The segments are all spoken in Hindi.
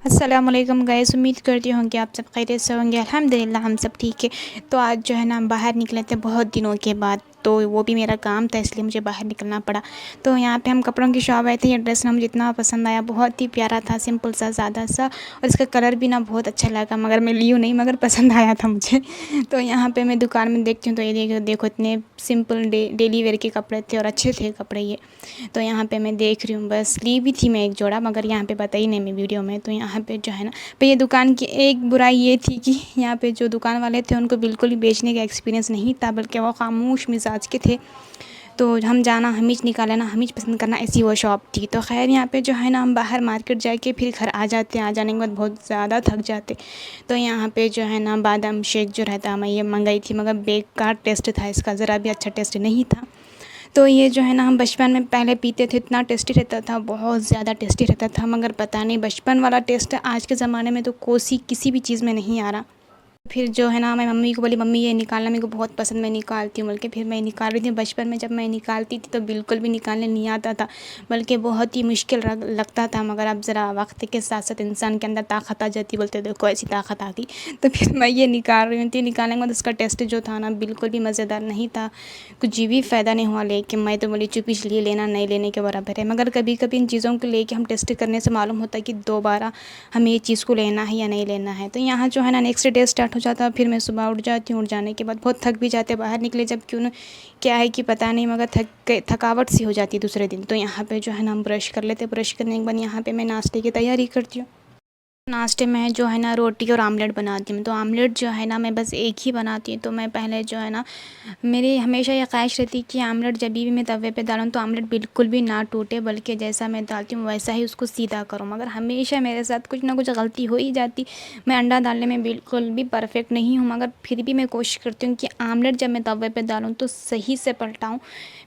अस्सलामुअलैकुम गाइस, उम्मीद करती हूँ कि आप सब खैरियत से होंगे। अल्हम्दुलिल्लाह हम सब ठीक है। तो आज जो है ना हम बाहर निकले थे बहुत दिनों के बाद, तो वो भी मेरा काम था इसलिए मुझे बाहर निकलना पड़ा। तो यहाँ पे हम कपड़ों की शॉप आए थे। ये ड्रेस ना मुझे इतना पसंद आया, बहुत ही प्यारा था, सिंपल सा, सादा सा, और इसका कलर भी ना बहुत अच्छा लगा, मगर मैं ली हूँ नहीं, मगर पसंद आया था मुझे। तो यहाँ पे मैं दुकान में देखती हूँ तो ये देखो देखो इतने सिंपल डेली वेयर के कपड़े थे और अच्छे थे कपड़े ये। तो यहाँ पे मैं देख रही हूँ, बस ली भी थी मैं एक जोड़ा, मगर यहाँ पे बताई नहीं मैं वीडियो में। तो यहाँ पे जो है ना, पे ये दुकान की एक बुराई ये थी कि यहाँ पे जो दुकान वाले थे उनको बिल्कुल भी बेचने का एक्सपीरियंस नहीं था, बल्कि वो खामोश मिजाज के थे। तो हम जाना हमीज निकाल ना हमीज पसंद करना, ऐसी वो शॉप थी। तो खैर यहाँ पे जो है ना हम बाहर मार्केट जाके फिर घर आ जाते, आ जाने के बाद बहुत ज़्यादा थक जाते। तो यहाँ पे जो है ना बादाम शेक जो रहता मैं ये मंगाई थी, मगर बेकार टेस्ट था इसका, ज़रा भी अच्छा टेस्ट नहीं था। तो ये जो है ना हम बचपन में पहले पीते थे, इतना टेस्टी रहता था, बहुत ज़्यादा टेस्टी रहता था, मगर पता नहीं बचपन वाला टेस्ट आज के ज़माने में तो कोसी किसी भी चीज़ में नहीं आ रहा। फिर जो है ना मैं मम्मी को बोली, मम्मी ये निकालना मेरे को बहुत पसंद, मैं निकालती हूँ, बल्कि फिर मैं निकाल रही थी। बचपन में जब मैं निकालती थी तो बिल्कुल भी निकालने नहीं आता था, बल्कि बहुत ही मुश्किल लगता था। मगर अब ज़रा वक्त के साथ साथ इंसान के अंदर ताकत आ जाती, बोलते देखो ऐसी ताकत आ गई। तो फिर मैं ये निकाल रही थी। निकालने के बाद उसका टेस्ट जो था ना बिल्कुल भी मज़ेदार नहीं था, कुछ भी फ़ायदा नहीं हुआ लेके। मैं तो बोली चुप इसलिए लेना, नहीं लेने के बराबर है। मगर कभी कभी इन चीज़ों को लेके हम टेस्ट करने से मालूम होता है कि दोबारा हमें ये चीज़ को लेना है या नहीं लेना है। तो यहाँ जो है ना नेक्स्ट डे स्टार्ट हो जाता है। फिर मैं सुबह उठ जाती हूँ, उठ जाने के बाद बहुत थक भी जाते, बाहर निकले जब क्यों ना, क्या है कि पता नहीं, मगर थकावट सी हो जाती है दूसरे दिन। तो यहाँ पे जो है ना हम ब्रश कर लेते, ब्रश करने के बाद यहाँ पे मैं नाश्ते की तैयारी करती हूँ। नाश्ते में जो है ना रोटी और आमलेट बनाती हूँ। तो आमलेट जो है ना मैं बस एक ही बनाती हूँ। तो मैं पहले जो है ना, मेरी हमेशा ये ख्वाहिश रहती है कि आमलेट जब भी मैं तवे पे डालूँ तो आमलेट बिल्कुल भी ना टूटे, बल्कि जैसा मैं डालती हूँ वैसा ही उसको सीधा करूँ। मगर हमेशा मेरे साथ कुछ ना कुछ गलती हो ही जाती। मैं अंडा डालने में बिल्कुल भी परफेक्ट नहीं हूँ, मगर फिर भी मैं कोशिश करती हूँ कि आमलेट जब मैं तवे पे डालूँ तो सही से पलटाऊँ।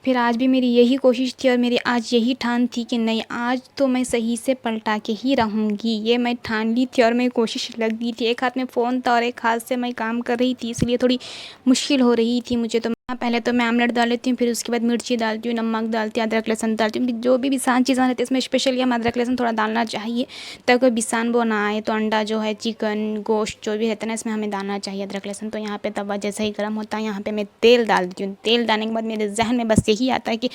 फिर आज भी मेरी यही कोशिश थी और मेरी आज यही ठान थी कि नहीं, आज तो मैं सही से पलटा के ही रहूँगी। ये मैं ठान ली थी और मेरी कोशिश लग गई थी। एक हाथ में फ़ोन था और एक हाथ से मैं काम कर रही थी, इसलिए थोड़ी मुश्किल हो रही थी मुझे। तो पहले तो मैं आमलेट डाल लेती हूँ, फिर उसके बाद मिर्ची डालती हूँ, नमक डालती हूँ, अदरक लहसुन डालती हूँ। जो भी बिसान चीज़ें रहती है इसमें स्पेशली हम अदरक लहसुन थोड़ा डालना चाहिए, ताकि कोई बिसान वो ना आए। तो अंडा जो है, चिकन, गोश्त जो भी रहता है ना, इसमें हमें डालना चाहिए अदरक लहसुन। तो यहाँ पे तवा जैसे ही गर्म होता है, यहाँ पे मैं तेल डाल देती हूँ। तेल डालने के बाद मेरे जहन में बस यही आता है कि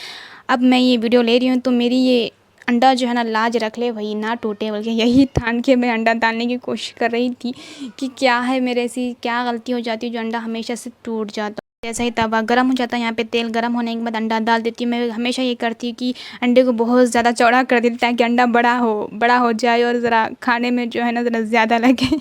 अब मैं ये वीडियो ले रही हूँ तो मेरी ये अंडा जो है ना लाज रख ले, वही ना टूटे। बल्कि यही ठान के मैं अंडा डालने की कोशिश कर रही थी कि क्या है मेरे से क्या गलती हो जाती है जो अंडा हमेशा से टूट जाता। जैसे ही तवा गर्म हो जाता है, यहाँ पे तेल गर्म होने के बाद अंडा डाल देती हूँ। मैं हमेशा ये करती हूँ कि अंडे को बहुत ज़्यादा चौड़ा कर देती ताकि अंडा बड़ा हो जाए और ज़रा खाने में जो है ना ज़रा ज़्यादा लगे।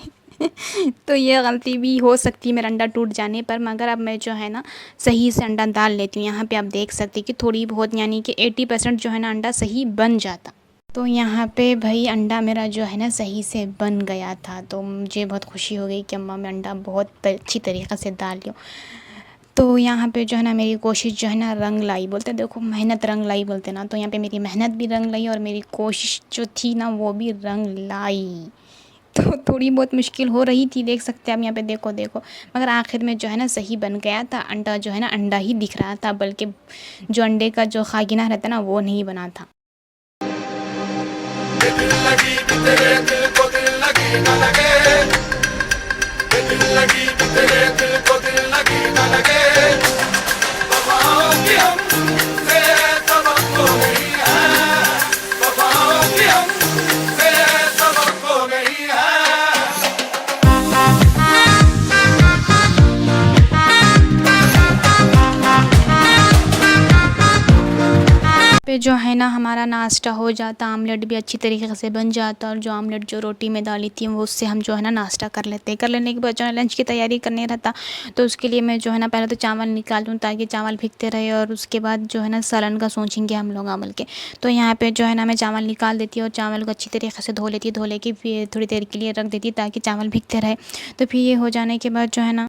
तो ये गलती भी हो सकती है मेरा अंडा टूट जाने पर, मगर अब मैं जो है ना सही से अंडा डाल लेती हूँ। यहाँ पे आप देख सकते हैं कि थोड़ी बहुत, यानी कि 80% जो है ना अंडा सही बन जाता। तो यहाँ पे भाई अंडा मेरा जो है ना सही से बन गया था। तो मुझे बहुत खुशी हो गई कि अम्मा मैं अंडा बहुत अच्छी तरीक़े से डाल लियो। तो यहाँ पे जो है ना मेरी कोशिश जो है ना रंग लाई, बोलते देखो मेहनत रंग लाई बोलते ना। तो यहाँ पे मेरी मेहनत भी रंग लाई और मेरी कोशिश जो थी ना वो भी रंग लाई। तो थोड़ी बहुत मुश्किल हो रही थी, देख सकते हैं आप यहाँ पे, देखो देखो। मगर आखिर में जो है ना सही बन गया था। अंडा जो है ना अंडा ही दिख रहा था, बल्कि जो अंडे का जो खागिना रहता ना वो नहीं बना था। दिल लगी भी तेरे दिल को दिल लगी न लगे, दिल लगी भी तेरे दिल को दिल लगी न लगे। वफाओं की हमसे तवक्को नहीं है, वफाओं की हमसे तवक्को नहीं है। पे जो है ना हमारा नाश्ता हो जाता, आमलेट भी अच्छी तरीके से बन जाता, और जो आमलेट जो रोटी में डाली थी वो उससे हम जो है ना नाश्ता कर लेते। कर लेने के बाद जो है लंच की तैयारी करने रहता। तो उसके लिए मैं जो है ना पहले तो चावल निकाल दूँ ताकि चावल भीगते रहे, और उसके बाद जो है ना सालन का सोचेंगे हम लोग अमल के। तो यहाँ पे जो है ना मैं चावल निकाल देती हूँ और चावल को अच्छी तरीके से धो लेती, धो लेके फिर थोड़ी देर के लिए रख देती ताकि चावल भीगते रहे। तो फिर ये हो जाने के बाद जो है ना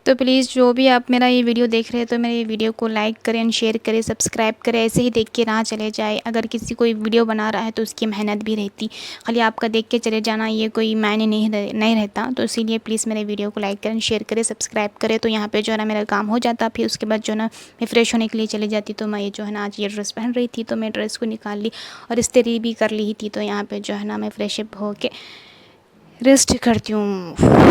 तो प्लीज़ जो भी आप मेरा ये वीडियो देख रहे हैं तो मेरे वीडियो को लाइक करें एंड शेयर करें, सब्सक्राइब करें, ऐसे ही देख के ना चले जाए। अगर किसी कोई वीडियो बना रहा है तो उसकी मेहनत भी रहती, खाली आपका देख के चले जाना ये कोई मायने नहीं रहता। तो इसीलिए प्लीज़ मेरे वीडियो को लाइक करें, शेयर करें, सब्सक्राइब करें। तो यहाँ पे जो है ना मेरा काम हो जाता, फिर उसके बाद जो है ना मैं फ़्रेश होने के लिए चली जाती। तो मैं ये जो है ना आज ये ड्रेस पहन रही थी तो मैं ड्रेस को निकाल ली और इस्त्री भी कर ली थी। तो यहाँ पर जो है ना मैं फ्रेशअप होके रेस्ट करती हूँ।